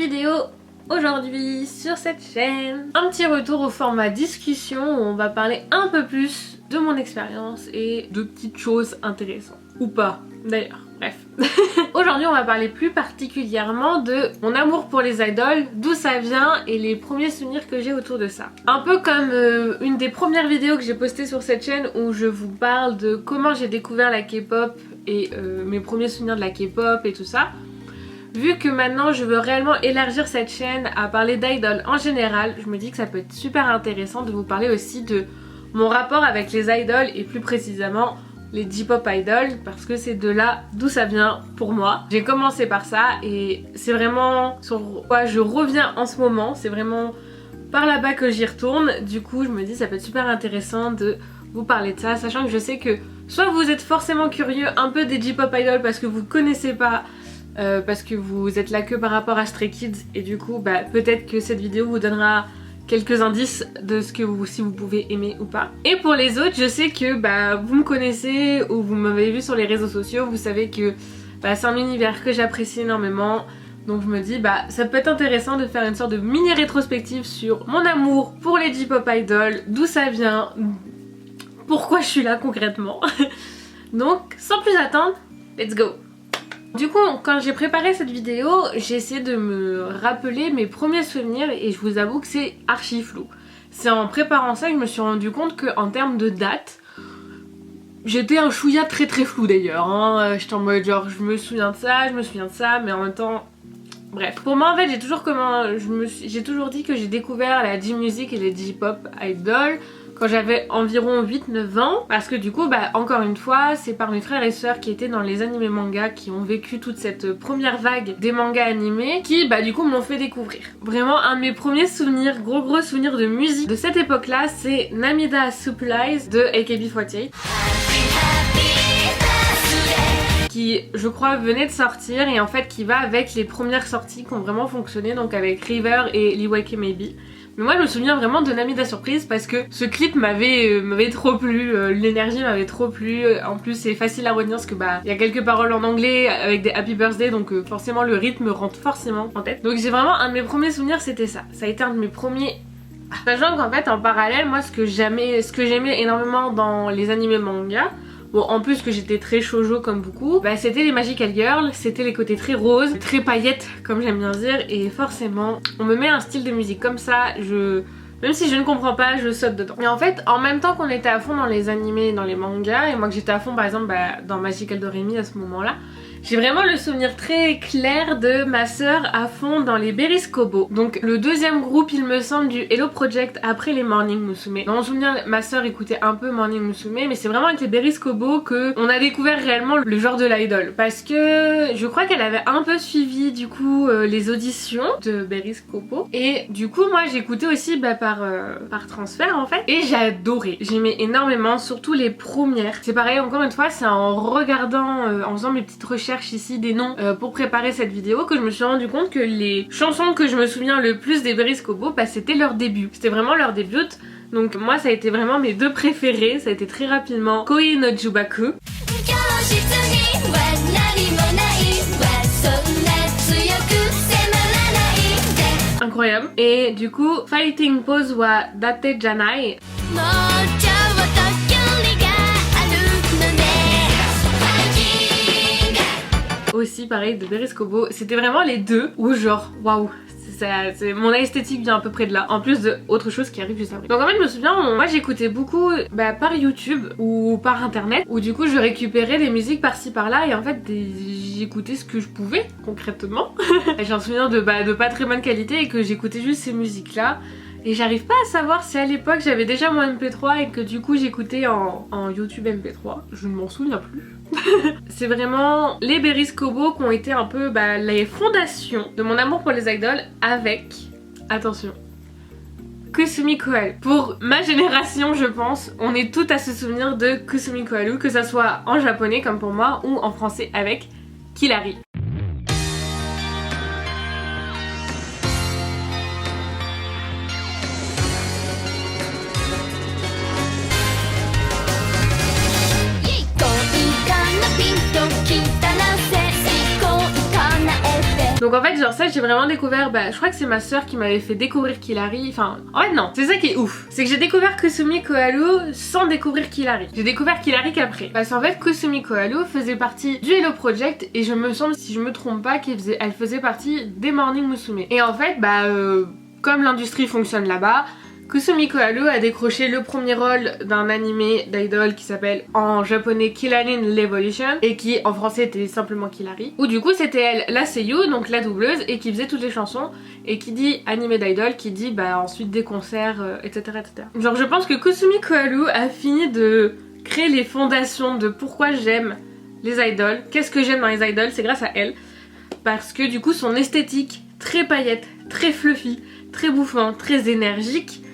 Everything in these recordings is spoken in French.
vidéo aujourd'hui sur cette chaîne. Un petit retour au format discussion où on va parler un peu plus de mon expérience et de petites choses intéressantes. Ou pas d'ailleurs, bref. Aujourd'hui on va parler plus particulièrement de mon amour pour les idoles, d'où ça vient et les premiers souvenirs que j'ai autour de ça. Un peu comme une des premières vidéos que j'ai postées sur cette chaîne où je vous parle de comment j'ai découvert la K-pop et mes premiers souvenirs de la K-pop et tout ça. Vu que maintenant je veux réellement élargir cette chaîne à parler d'idoles en général, je me dis que ça peut être super intéressant de vous parler aussi de mon rapport avec les idoles et plus précisément les J-pop idols parce que c'est de là d'où ça vient pour moi. J'ai commencé par ça et c'est vraiment sur quoi je reviens en ce moment, c'est vraiment par là-bas que j'y retourne. Du coup je me dis ça peut être super intéressant de vous parler de ça, sachant que je sais que soit vous êtes forcément curieux un peu des J-pop idols parce que vous connaissez pas parce que vous êtes là que par rapport à Stray Kids et du coup peut-être que cette vidéo vous donnera quelques indices de ce que si vous pouvez aimer ou pas. Et pour les autres, je sais que vous me connaissez ou vous m'avez vu sur les réseaux sociaux, vous savez que c'est un univers que j'apprécie énormément. Donc je me dis ça peut être intéressant de faire une sorte de mini rétrospective sur mon amour pour les J-pop idols, d'où ça vient, pourquoi je suis là concrètement. Donc sans plus attendre, let's go! Du coup, quand j'ai préparé cette vidéo, j'ai essayé de me rappeler mes premiers souvenirs et je vous avoue que c'est archi flou. C'est en préparant ça que je me suis rendu compte qu'en termes de date, j'étais un chouïa très flou d'ailleurs. J'étais en mode genre je me souviens de ça, mais en même temps... Bref. Pour moi en fait j'ai toujours dit que j'ai découvert la J-music et les J-pop idols quand j'avais environ 8-9 ans parce que du coup encore une fois c'est par mes frères et sœurs qui étaient dans les animés mangas qui ont vécu toute cette première vague des mangas animés qui du coup me l'ont fait découvrir. Vraiment un de mes premiers souvenirs, gros souvenirs de musique de cette époque là, c'est Namida Supplies de AKB48 qui je crois venait de sortir et en fait qui va avec les premières sorties qui ont vraiment fonctionné, donc avec River et Liwake Maybe. Mais moi je me souviens vraiment de Namida Surprise parce que ce clip m'avait trop plu, l'énergie m'avait trop plu, en plus c'est facile à retenir parce que il y a quelques paroles en anglais avec des Happy Birthday donc forcément le rythme rentre forcément en tête. Donc j'ai vraiment un de mes premiers souvenirs, c'était ça a été un de mes premiers. Sachant qu'en fait en parallèle moi ce que j'aimais énormément dans les animés manga, bon en plus que j'étais très shoujo comme beaucoup, c'était les Magical Girls, c'était les côtés très roses, très paillettes comme j'aime bien dire, et forcément on me met un style de musique comme ça, même si je ne comprends pas, je saute dedans. Et en fait en même temps qu'on était à fond dans les animés, dans les mangas, et moi que j'étais à fond par exemple dans Magical Doremi à ce moment là, j'ai vraiment le souvenir très clair de ma sœur à fond dans les Berries Kobo. Donc le deuxième groupe il me semble du Hello Project après les Morning Musume. Dans mon souvenir ma sœur écoutait un peu Morning Musume, mais c'est vraiment avec les Berries Kobo que on a découvert réellement le genre de l'idol. Parce que je crois qu'elle avait un peu suivi du coup les auditions de Berries Kobo. Et du coup moi j'écoutais aussi par transfert en fait. Et j'ai adoré, j'aimais énormément, surtout les premières. C'est pareil encore une fois, c'est en regardant, en faisant mes petites recherches ici des noms pour préparer cette vidéo que je me suis rendu compte que les chansons que je me souviens le plus des Berries Kobo c'était leur début, c'était vraiment leur début. Donc moi ça a été vraiment mes deux préférés, ça a été très rapidement Koi no Jubaku. Incroyable. Et du coup Fighting Pose wa Date Janai. Aussi pareil de Berries Kobo, c'était vraiment les deux où genre waouh, mon esthétique vient à peu près de là, en plus de autre chose qui arrive juste après. Donc en fait je me souviens, moi j'écoutais beaucoup par YouTube ou par internet, où du coup je récupérais des musiques par-ci par-là et en fait j'écoutais ce que je pouvais concrètement. J'ai un souvenir de pas très bonne qualité et que j'écoutais juste ces musiques là. Et j'arrive pas à savoir si à l'époque j'avais déjà mon MP3 et que du coup j'écoutais en YouTube MP3, je ne m'en souviens plus. C'est vraiment les Berries Kobo qui ont été un peu les fondations de mon amour pour les idoles avec, attention, Kusumi Koharu. Pour ma génération je pense, on est toutes à se souvenir de Kusumi Koharu, que ça soit en japonais comme pour moi ou en français avec Killary. Donc en fait genre ça j'ai vraiment découvert, je crois que c'est ma soeur qui m'avait fait découvrir Killary. Enfin en fait non, c'est ça qui est ouf. C'est que j'ai découvert Kusumi Koharu sans découvrir Killary. J'ai découvert Killary qu'après. Parce qu'en fait Kusumi Koharu faisait partie du Hello Project et je me semble, si je me trompe pas, qu'elle faisait partie des Morning Musume. Et en fait comme l'industrie fonctionne là-bas, Kusumi Koharu a décroché le premier rôle d'un animé d'idol qui s'appelle en japonais Killarin Revolution et qui en français était simplement Killary. Où du coup c'était elle la seiyuu, donc la doubleuse, et qui faisait toutes les chansons, et qui dit animé d'idol, qui dit ensuite des concerts, etc., etc. Genre je pense que Kusumi Koharu a fini de créer les fondations de pourquoi j'aime les idoles, qu'est-ce que j'aime dans les idoles, c'est grâce à elle. Parce que du coup son esthétique très paillette, très fluffy, très bouffant, très énergique,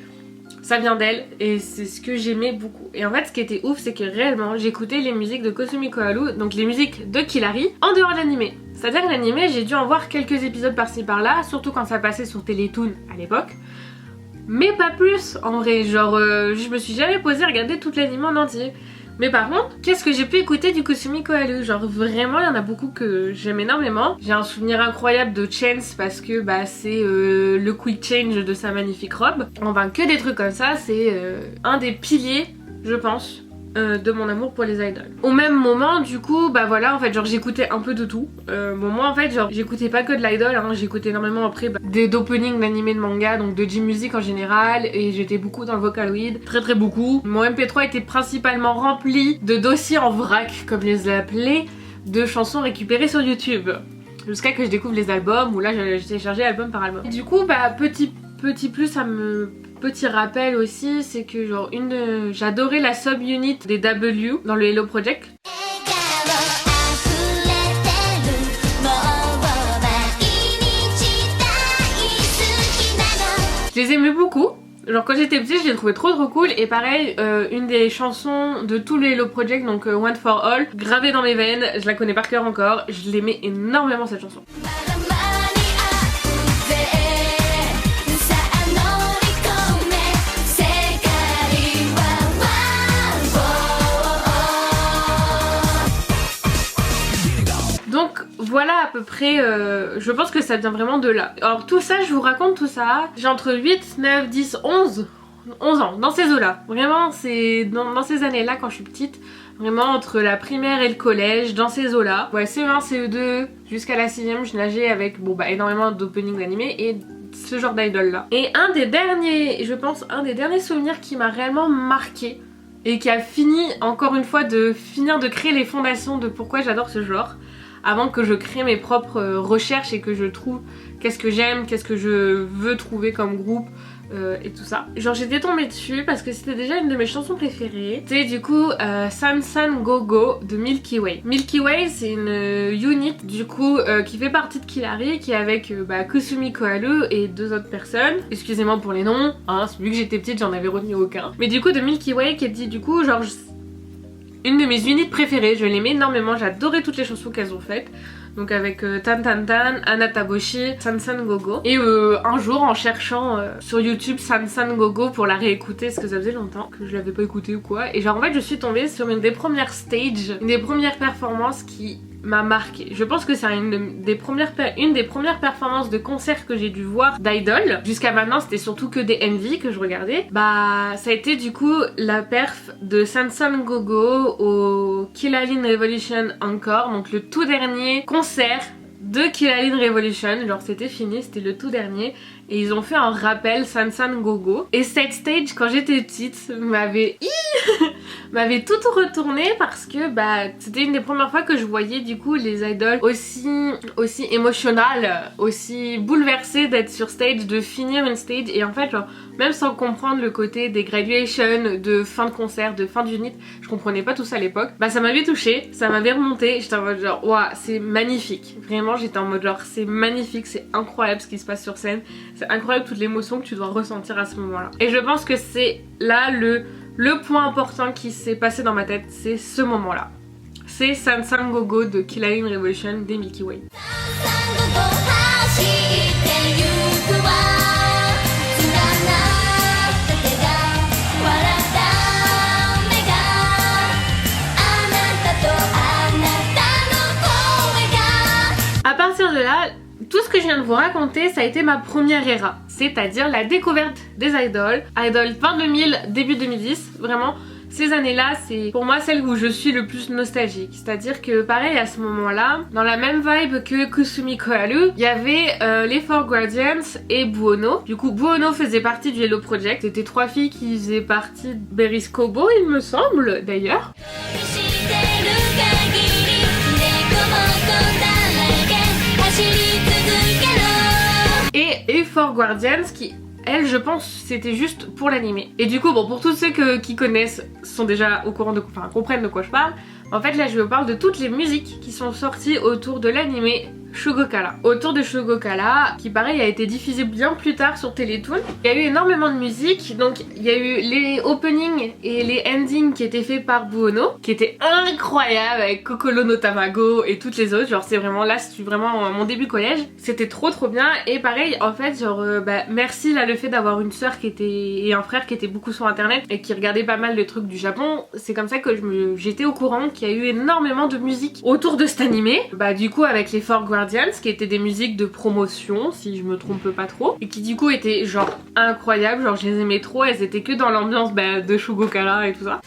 ça vient d'elle et c'est ce que j'aimais beaucoup. Et en fait ce qui était ouf c'est que réellement j'écoutais les musiques de Kusumi Koharu, donc les musiques de Killary, en dehors de l'animé. C'est-à-dire que l'animé j'ai dû en voir quelques épisodes par-ci par-là, surtout quand ça passait sur Télétoon à l'époque. Mais pas plus en vrai, genre je me suis jamais posée à regarder toute l'animé en entier. Mais par contre, qu'est-ce que j'ai pu écouter du Kusumi Koharu? Genre vraiment, il y en a beaucoup que j'aime énormément. J'ai un souvenir incroyable de Chance parce que c'est le quick change de sa magnifique robe. Enfin, que des trucs comme ça, c'est un des piliers, je pense, de mon amour pour les idols. Au même moment, du coup, voilà, en fait, genre j'écoutais un peu de tout. Moi, en fait, genre j'écoutais pas que de l'idol, hein, j'écoutais énormément après d'openings d'animés de manga, donc de J-Music en général, et j'étais beaucoup dans le Vocaloid, très très beaucoup. Mon MP3 était principalement rempli de dossiers en vrac, comme je les appelais, de chansons récupérées sur YouTube. Jusqu'à que je découvre les albums, où là j'ai téléchargé album par album. Et du coup, petit plus, petit rappel aussi, c'est que genre j'adorais la sub-unit des W dans le Hello Project. Je les aimais beaucoup. Genre quand j'étais petite je les trouvais trop cool, et pareil une des chansons de tout le Hello Project, donc One for All, gravée dans mes veines, je la connais par cœur encore, je l'aimais énormément cette chanson. Donc voilà à peu près, je pense que ça vient vraiment de là. Alors tout ça, je vous raconte tout ça, j'ai entre 8, 9, 10, 11 ans, dans ces eaux-là. Vraiment, c'est dans ces années-là quand je suis petite, vraiment entre la primaire et le collège, dans ces eaux-là. Ouais, CE1, CE2, jusqu'à la 6ème, je nageais avec énormément d'openings d'animés et ce genre d'idol là. Et un des derniers souvenirs qui m'a réellement marqué et qui a fini, encore une fois, de créer les fondations de pourquoi j'adore ce genre, avant que je crée mes propres recherches et que je trouve qu'est-ce que j'aime, qu'est-ce que je veux trouver comme groupe et tout ça. Genre j'étais tombée dessus parce que c'était déjà une de mes chansons préférées. C'était du coup San San Go Go de Milky Way. Milky Way c'est une unit du coup qui fait partie de Killary, qui est avec Kusumi Koharu et 2 autres personnes. Excusez-moi pour les noms, hein, vu que j'étais petite j'en avais retenu aucun. Mais du coup de Milky Way qui dit du coup genre une de mes unités préférées, je l'aimais énormément, j'adorais toutes les chansons qu'elles ont faites. Donc avec Tan Tan Tan, Anataboshi, San San Go Go. Et un jour en cherchant sur YouTube San San Go Go pour la réécouter, parce que ça faisait longtemps que je l'avais pas écoutée ou quoi. Et genre en fait je suis tombée sur une des premières stages, une des premières performances qui m'a marqué. Je pense que c'est une des premières performances de concert que j'ai dû voir d'idol. Jusqu'à maintenant c'était surtout que des MV que je regardais. Ça a été du coup la perf de San San Go Go au Killarin Revolution Encore, donc le tout dernier concert de Killarin Revolution. Genre c'était fini, c'était le tout dernier. Et ils ont fait un rappel San San Go Go. Et cette stage quand j'étais petite m'avait tout retourné parce que c'était une des premières fois que je voyais du coup les idoles aussi émotionnelles, aussi bouleversées d'être sur stage, de finir une stage. Et en fait genre même sans comprendre le côté des graduations, de fin de concert, de fin d'unit, je comprenais pas tout ça à l'époque. Ça m'avait touchée, ça m'avait remonté, j'étais en mode genre waouh c'est magnifique. Vraiment j'étais en mode genre c'est magnifique, c'est incroyable ce qui se passe sur scène. C'est incroyable toute l'émotion que tu dois ressentir à ce moment-là. Et je pense que c'est là le point important qui s'est passé dans ma tête, c'est ce moment-là. C'est San San Go Go de Killarin Revolution des Milky Way. À partir de là, tout je viens de vous raconter, ça a été ma première era, c'est-à-dire la découverte des idoles. Idol fin 2000, début 2010, vraiment. Ces années-là, c'est pour moi celle où je suis le plus nostalgique. C'est-à-dire que pareil à ce moment-là, dans la même vibe que Kusumi Koharu, il y avait les Four Guardians et Buono. Du coup, Buono faisait partie du Hello Project. C'était 3 filles qui faisaient partie de Berry's Kobo, il me semble, d'ailleurs. Et Four Guardians qui... elle, je pense, c'était juste pour l'animé. Et du coup, bon, pour tous ceux qui connaissent, sont déjà au courant de... enfin, comprennent de quoi je parle. En fait, là, je vous parle de toutes les musiques qui sont sorties autour de l'animé Shugokara. Autour de Shugokara, qui pareil a été diffusé bien plus tard sur Télétoon. Il y a eu énormément de musique, donc il y a eu les openings et les endings qui étaient faits par Buono, qui étaient incroyables avec Kokoro no Tamago et toutes les autres. Genre c'est vraiment là, c'est vraiment mon début collège. C'était trop bien. Et pareil, en fait, genre merci là le fait d'avoir une sœur qui était et un frère qui était beaucoup sur internet et qui regardait pas mal de trucs du Japon. C'est comme ça que j'étais au courant qu'il y a eu énormément de musique autour de cet animé. Bah du coup avec les Four Guardians, qui étaient des musiques de promotion si je me trompe pas trop, et qui du coup étaient genre incroyables, genre je les aimais trop, elles étaient que dans l'ambiance de Shugokara et tout ça.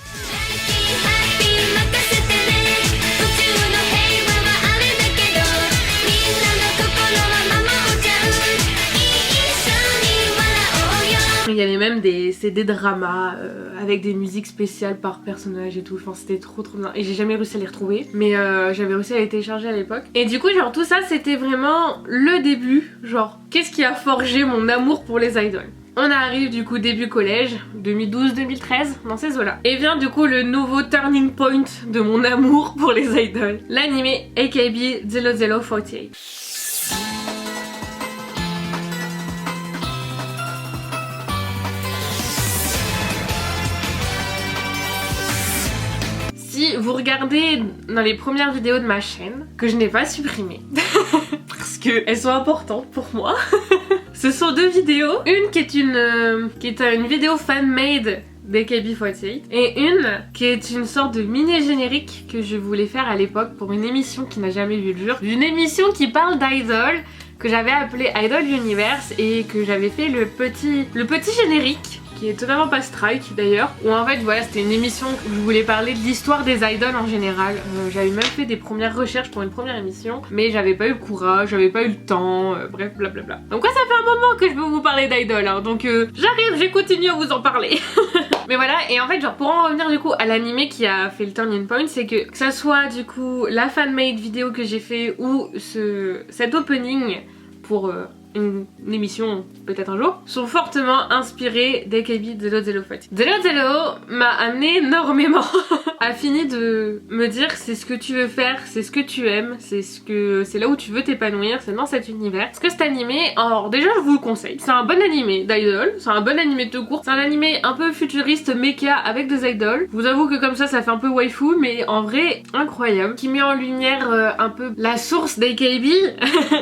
Il y avait même des CD dramas avec des musiques spéciales par personnage et tout, enfin c'était trop bien et j'ai jamais réussi à les retrouver mais j'avais réussi à les télécharger à l'époque. Et du coup genre tout ça c'était vraiment le début, genre qu'est-ce qui a forgé mon amour pour les idoles. On arrive du coup début collège, 2012-2013, dans ces eaux-là. Et vient du coup le nouveau turning point de mon amour pour les idoles, l'animé AKB 0048. Si vous regardez dans les premières vidéos de ma chaîne, que je n'ai pas supprimées, parce qu'elles sont importantes pour moi, ce sont 2 vidéos. Une qui est une vidéo fan-made d'AKB48 et une qui est une sorte de mini-générique que je voulais faire à l'époque pour une émission qui n'a jamais vu le jour. Une émission qui parle d'idol que j'avais appelée Idol Universe et que j'avais fait le petit générique qui est totalement pas strike d'ailleurs, où en fait voilà c'était une émission où je voulais parler de l'histoire des idoles en général. J'avais même fait des premières recherches pour une première émission mais j'avais pas eu le courage, j'avais pas eu le temps, bref blablabla. Donc ouais, ça fait un moment que je veux vous parler d'idoles hein, donc j'arrive, j'ai continué à vous en parler. Mais voilà, et en fait genre pour en revenir du coup à l'animé qui a fait le turning point, c'est que ça soit du coup la fan-made vidéo que j'ai fait ou cet opening pour une émission peut-être un jour, sont fortement inspirés d'AKB 0048. 00 m'a amené énormément a fini de me dire c'est ce que tu veux faire, c'est ce que tu aimes, c'est là où tu veux t'épanouir, c'est dans cet univers. Parce que cet animé, alors déjà je vous le conseille, c'est un bon animé d'idol, c'est un bon animé de tout court, c'est un animé un peu futuriste mecha avec des idoles. Je vous avoue que comme ça fait un peu waifu mais en vrai incroyable, qui met en lumière un peu la source d'AKB,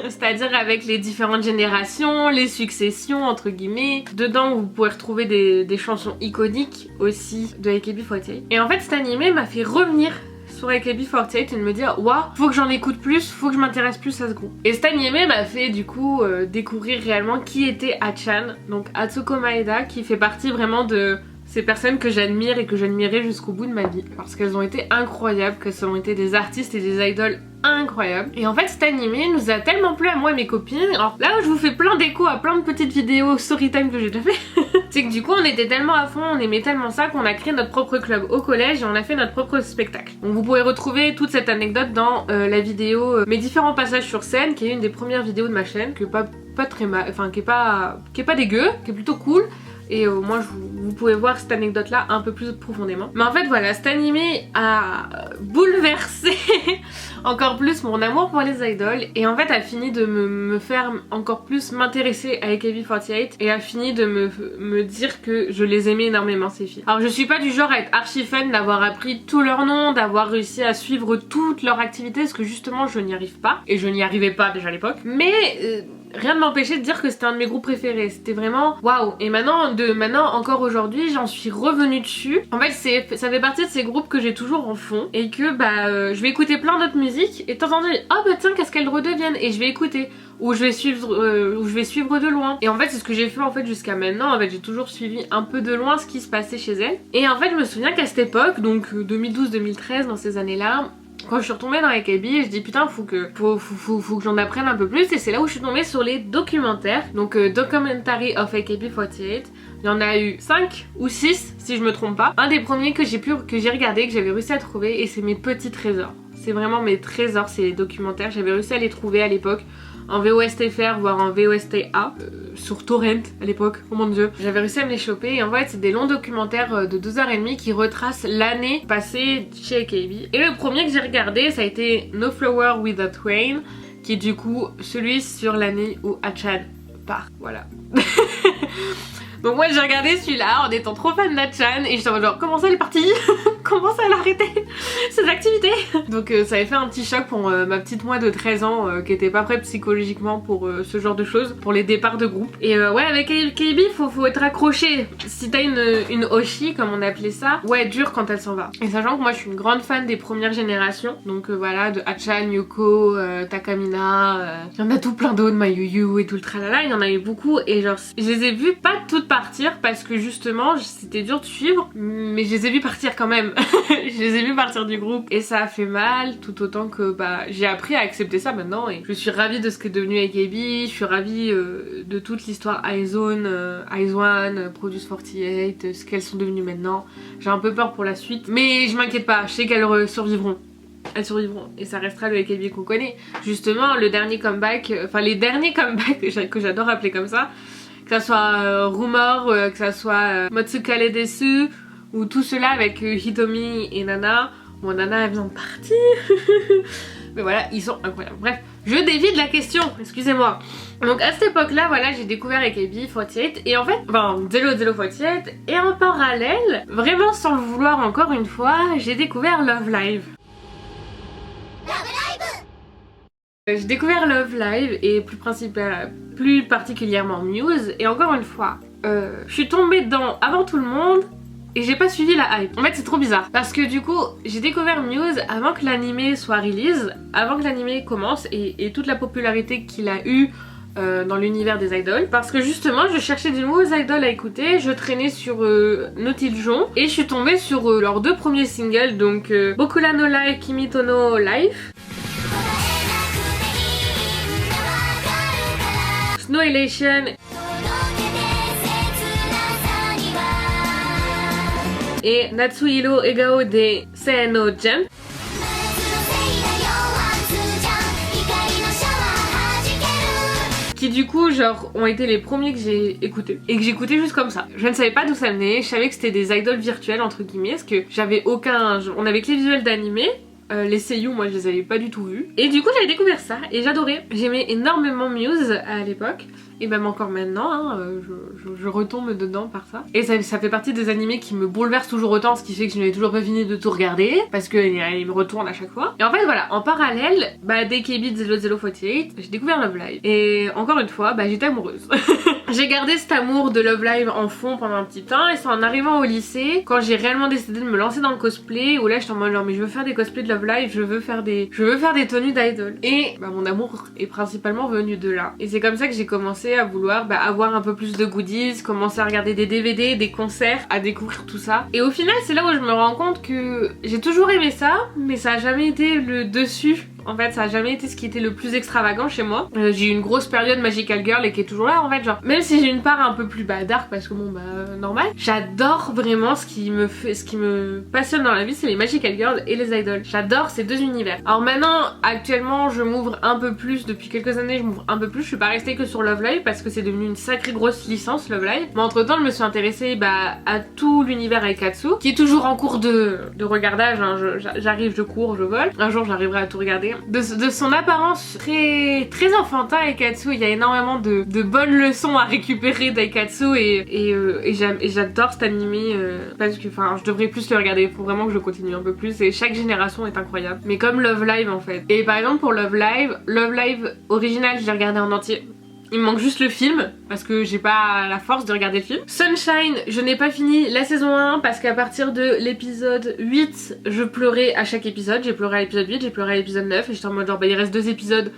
c'est-à-dire avec les différentes générations, les successions entre guillemets. Dedans vous pouvez retrouver des chansons iconiques aussi de AKB48. Et en fait cet animé m'a fait revenir sur AKB48 et de me dire waouh, faut que j'en écoute plus, faut que je m'intéresse plus à ce groupe. Et cet animé m'a fait du coup découvrir réellement qui était Hachan, donc Atsuko Maeda, qui fait partie vraiment de ces personnes que j'admire et que j'admirais jusqu'au bout de ma vie parce qu'elles ont été incroyables, qu'elles ont été des artistes et des idoles incroyables. Et en fait cet animé nous a tellement plu à moi et mes copines. Alors là où je vous fais plein d'échos à plein de petites vidéos storytime que j'ai déjà fait, c'est que du coup on était tellement à fond, on aimait tellement ça qu'on a créé notre propre club au collège et on a fait notre propre spectacle. Donc vous pouvez retrouver toute cette anecdote dans la vidéo mes différents passages sur scène, qui est une des premières vidéos de ma chaîne, qui est pas très mal, enfin qui est pas dégueu, qui est plutôt cool. Et au moins vous pouvez voir cette anecdote là un peu plus profondément. Mais en fait voilà, cet animé a bouleversé encore plus mon amour pour les idoles et en fait a fini de me faire encore plus m'intéresser à AKB48 et a fini de me dire que je les aimais énormément ces filles. Alors je suis pas du genre à être archi fan d'avoir appris tous leurs noms, d'avoir réussi à suivre toutes leurs activités parce que justement je n'y arrive pas et je n'y arrivais pas déjà à l'époque. Mais rien ne m'empêchait de dire que c'était un de mes groupes préférés. C'était vraiment waouh. Et maintenant, encore aujourd'hui, j'en suis revenue dessus. En fait, ça fait partie de ces groupes que j'ai toujours en fond et que je vais écouter plein d'autres musiques et de temps en temps, oh bah tiens, qu'est-ce qu'elles redeviennent, et je vais écouter. Ou je vais suivre de loin. Et en fait c'est ce que j'ai fait en fait jusqu'à maintenant. En fait j'ai toujours suivi un peu de loin ce qui se passait chez elle. Et en fait je me souviens qu'à cette époque, donc 2012-2013, dans ces années là, quand je suis retombée dans AKB, je dis putain faut que j'en apprenne un peu plus. Et c'est là où je suis tombée sur les documentaires. Donc Documentary of AKB48. Il y en a eu 5 ou 6 si je me trompe pas. Un des premiers que j'ai regardé, que j'avais réussi à trouver, et c'est mes petits trésors. C'est vraiment mes trésors ces documentaires. J'avais réussi à les trouver à l'époque en VOSTFR, voire en VOSTA, sur Torrent à l'époque, oh mon dieu. J'avais réussi à me les choper et en fait c'est des longs documentaires de 2h30 qui retracent l'année passée chez AKB. Et le premier que j'ai regardé ça a été No Flower Without Rain, qui est du coup celui sur l'année où Hachan part, voilà. Donc moi j'ai regardé celui-là en étant trop fan d'Hachan et j'étais en mode genre comment ça elle est partie comment ça elle a arrêté ses activités. Donc ça avait fait un petit choc pour ma petite moi de 13 ans qui était pas prête psychologiquement pour ce genre de choses, pour les départs de groupe. Et ouais avec KB faut être accroché. Si t'as une Oshi comme on appelait ça, ouais dur quand elle s'en va. Et sachant que moi je suis une grande fan des premières générations, donc voilà de Hachan, Yuko, Takamina, il y en a tout plein d'autres, Mayuyu et tout le tralala, il y en a eu beaucoup et genre je les ai vues pas toutes partir parce que justement c'était dur de suivre, mais je les ai vus partir quand même. Je les ai vus partir du groupe et ça a fait mal, tout autant que j'ai appris à accepter ça maintenant et je suis ravie de ce qu'est devenu AKB, je suis ravie de toute l'histoire iZone, IZ*ONE, Produce 48, ce qu'elles sont devenues maintenant. J'ai un peu peur pour la suite, mais je m'inquiète pas, je sais qu'elles survivront. Elles survivront et ça restera le AKB qu'on connaît. Justement le dernier comeback, enfin les derniers comebacks que j'adore appeler comme ça, que ça soit Rumor, que ça soit Motsukale Desu ou tout cela avec Hitomi et Nana. Bon Nana elle vient de partir mais voilà ils sont incroyables. Bref je dévie de la question, excusez-moi. Donc à cette époque là voilà j'ai découvert AKB48 et en fait, enfin 0048 et en parallèle, vraiment sans le vouloir encore une fois, j'ai découvert Love Live. J'ai découvert Love Live et plus particulièrement Muse et encore une fois, je suis tombée dedans avant tout le monde et j'ai pas suivi la hype. En fait c'est trop bizarre parce que du coup j'ai découvert Muse avant que l'animé soit release, avant que l'animé commence et toute la popularité qu'il a eu dans l'univers des idoles, parce que justement je cherchais des nouveaux idoles à écouter, je traînais sur Nautiljon et je suis tombée sur leurs 2 premiers singles, donc Bokura no Life, Kimi to no Life, Snow Elation et Natsuhiro Egao de Sei no Jump. Qui du coup genre ont été les premiers que j'ai écoutés et que j'écoutais juste comme ça. Je ne savais pas d'où ça venait, je savais que c'était des idoles virtuelles entre guillemets parce que j'avais on avait que les visuels d'animé. Les seiyuu moi je les avais pas du tout vus et du coup j'avais découvert ça et j'adorais. J'aimais énormément Muse à l'époque et même encore maintenant hein, je retombe dedans par ça et ça fait partie des animés qui me bouleversent toujours autant, ce qui fait que je n'avais toujours pas fini de tout regarder parce qu'ils me retournent à chaque fois. Et en fait voilà, en parallèle d'AKB 0048 j'ai découvert Love Live et encore une fois j'étais amoureuse. J'ai gardé cet amour de Love Live en fond pendant un petit temps et c'est en arrivant au lycée quand j'ai réellement décidé de me lancer dans le cosplay où là j'étais en mode genre mais je veux faire des cosplays de Love Live, je veux faire des tenues d'idol et mon amour est principalement venu de là et c'est comme ça que j'ai commencé à vouloir avoir un peu plus de goodies, commencer à regarder des DVD, des concerts, à découvrir tout ça et au final c'est là où je me rends compte que j'ai toujours aimé ça mais ça a jamais été le dessus. En fait ça a jamais été ce qui était le plus extravagant chez moi. J'ai eu une grosse période Magical Girl et qui est toujours là en fait, genre même si j'ai une part un peu plus dark parce que normal, j'adore vraiment ce qui me passionne dans la vie, c'est les Magical Girls et les idoles. J'adore ces 2 univers. Alors maintenant actuellement je m'ouvre un peu plus, depuis quelques années je m'ouvre un peu plus, je suis pas restée que sur Love Live parce que c'est devenu une sacrée grosse licence Love Live. Mais entre temps je me suis intéressée à tout l'univers Aikatsu qui est toujours en cours de regardage hein. J'arrive, je cours, je vole. Un jour j'arriverai à tout regarder. De son apparence très enfantin Aikatsu, il y a énormément de bonnes leçons à récupérer d'Aikatsu et j'adore cet animé parce que je devrais plus le regarder, il faut vraiment que je continue un peu plus et chaque génération est incroyable. Mais comme Love Live en fait. Et par exemple pour Love Live original je l'ai regardé en entier. Il me manque juste le film parce que j'ai pas la force de regarder le film. Sunshine, je n'ai pas fini la saison 1 parce qu'à partir de l'épisode 8 je pleurais à chaque épisode. J'ai pleuré à l'épisode 8, j'ai pleuré à l'épisode 9 et j'étais en mode genre bah il reste 2 épisodes,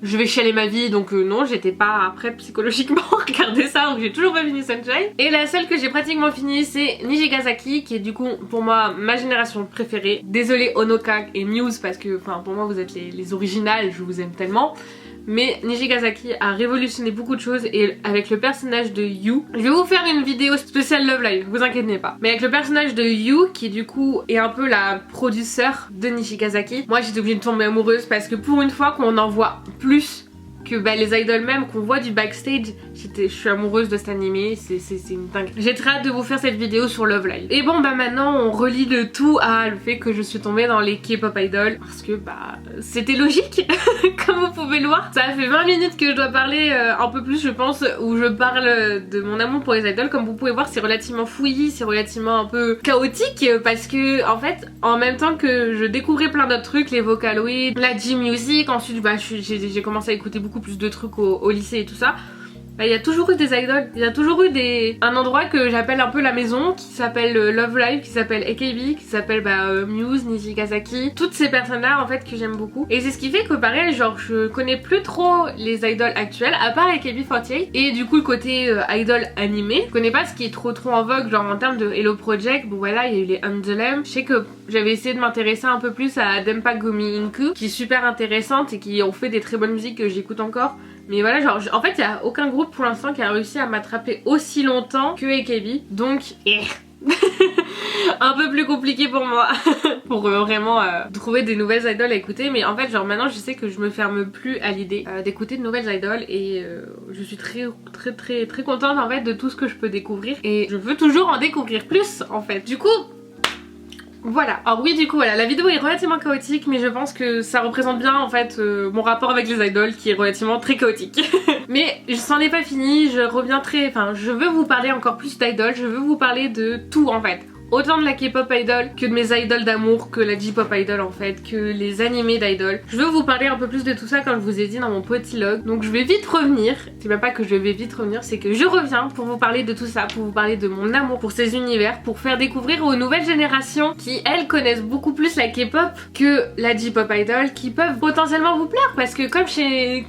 je vais chialer ma vie, donc non, j'étais pas prête psychologiquement à regarder ça, donc j'ai toujours pas fini Sunshine. Et la seule que j'ai pratiquement finie, c'est Nijigasaki, qui est du coup pour moi ma génération préférée. Désolée Honoka et Muse parce que enfin pour moi vous êtes les originales, je vous aime tellement. Mais Nijigasaki a révolutionné beaucoup de choses et avec le personnage de Yu, je vais vous faire une vidéo spéciale Love Live, vous inquiétez pas. Mais avec le personnage de Yu, qui du coup est un peu la produceur de Nijigasaki, moi j'étais obligée de tomber amoureuse parce que pour une fois qu'on en voit plus que bah, les idoles même qu'on voit du backstage, je suis amoureuse de cet animé, c'est une dingue. J'ai très hâte de vous faire cette vidéo sur Love Live. Et bon bah maintenant on relie le tout à le fait que je suis tombée dans les K-pop idols parce que bah c'était logique comme vous pouvez le voir. Ça fait 20 minutes que je dois parler un peu plus je pense, où je parle de mon amour pour les idols. Comme vous pouvez voir c'est relativement fouillis, c'est relativement un peu chaotique parce que en fait en même temps que je découvrais plein d'autres trucs, les Vocaloid, la G-Music, ensuite bah, j'ai commencé à écouter beaucoup plus de trucs au lycée et tout ça. Bah, il y a toujours eu des idoles, il y a toujours eu un endroit que j'appelle un peu la maison, qui s'appelle Love Live, qui s'appelle AKB, qui s'appelle Muse, Nijigasaki, toutes ces personnes là en fait que j'aime beaucoup. Et c'est ce qui fait que pareil genre je connais plus trop les idoles actuelles à part AKB48 et du coup le côté idol animé. Je connais pas ce qui est trop en vogue genre en termes de Hello Project. Bon voilà il y a eu les Andelem. Je sais que j'avais essayé de m'intéresser un peu plus à Dempa Gomi Inku qui est super intéressante et qui ont fait des très bonnes musiques que j'écoute encore. Mais voilà genre en fait il y a aucun groupe pour l'instant qui a réussi à m'attraper aussi longtemps que AKB. Donc un peu plus compliqué pour moi pour vraiment trouver des nouvelles idoles à écouter. Mais en fait genre maintenant je sais que je me ferme plus à l'idée d'écouter de nouvelles idoles et je suis très contente en fait de tout ce que je peux découvrir et je veux toujours en découvrir plus en fait. Du coup voilà, alors oui du coup voilà, la vidéo est relativement chaotique mais je pense que ça représente bien en fait mon rapport avec les idoles qui est relativement très chaotique. Mais je s'en ai pas fini, je reviens je veux vous parler encore plus d'idoles, je veux vous parler de tout en fait. Autant de la K-pop idol que de mes idoles d'amour, que la J-pop idol en fait, que les animés d'idoles. Je veux vous parler un peu plus de tout ça comme je vous ai dit dans mon petit log. Donc je vais vite revenir, c'est même pas que je vais vite revenir, c'est que je reviens pour vous parler de tout ça, pour vous parler de mon amour pour ces univers, pour faire découvrir aux nouvelles générations qui elles connaissent beaucoup plus la K-pop que la J-pop idol, qui peuvent potentiellement vous plaire parce que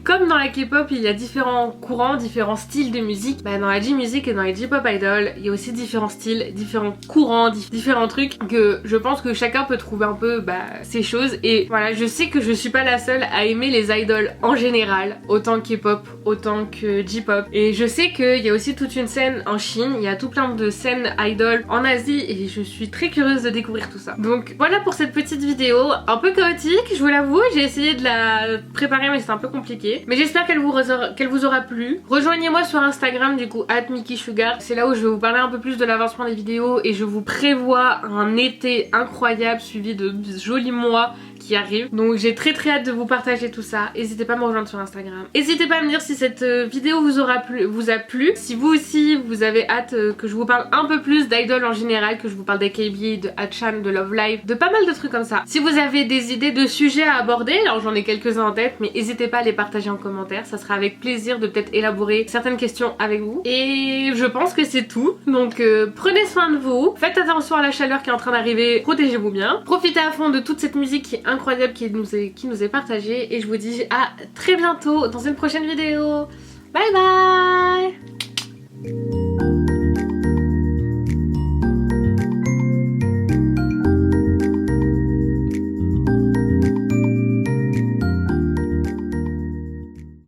comme dans la K-pop il y a différents courants, différents styles de musique, bah dans la J-music et dans les J-pop idol il y a aussi différents styles, différents courants, différents trucs que je pense que chacun peut trouver un peu ces choses. Et voilà, je sais que je suis pas la seule à aimer les idoles en général, autant K-pop, autant que J-pop. Et je sais qu'il y a aussi toute une scène en Chine, il y a tout plein de scènes idoles en Asie et je suis très curieuse de découvrir tout ça. Donc voilà pour cette petite vidéo, un peu chaotique, je vous l'avoue, j'ai essayé de la préparer mais c'est un peu compliqué. Mais j'espère qu'elle vous aura plu. Rejoignez-moi sur Instagram du coup @MikiSugar, c'est là où je vais vous parler un peu plus de l'avancement des vidéos et je vous prévoit un été incroyable suivi de jolis mois qui arrive. Donc j'ai très hâte de vous partager tout ça. N'hésitez pas à me rejoindre sur Instagram. N'hésitez pas à me dire si cette vidéo vous a plu. Si vous aussi vous avez hâte que je vous parle un peu plus d'idoles en général, que je vous parle d'AKB, de Hatchan, de Love Live, de pas mal de trucs comme ça. Si vous avez des idées de sujets à aborder, alors j'en ai quelques-uns en tête, mais n'hésitez pas à les partager en commentaire. Ça sera avec plaisir de peut-être élaborer certaines questions avec vous. Et je pense que c'est tout. Donc prenez soin de vous. Faites attention à la chaleur qui est en train d'arriver. Protégez-vous bien. Profitez à fond de toute cette musique qui est incroyable qui nous est partagée. Et je vous dis à très bientôt dans une prochaine vidéo. Bye bye.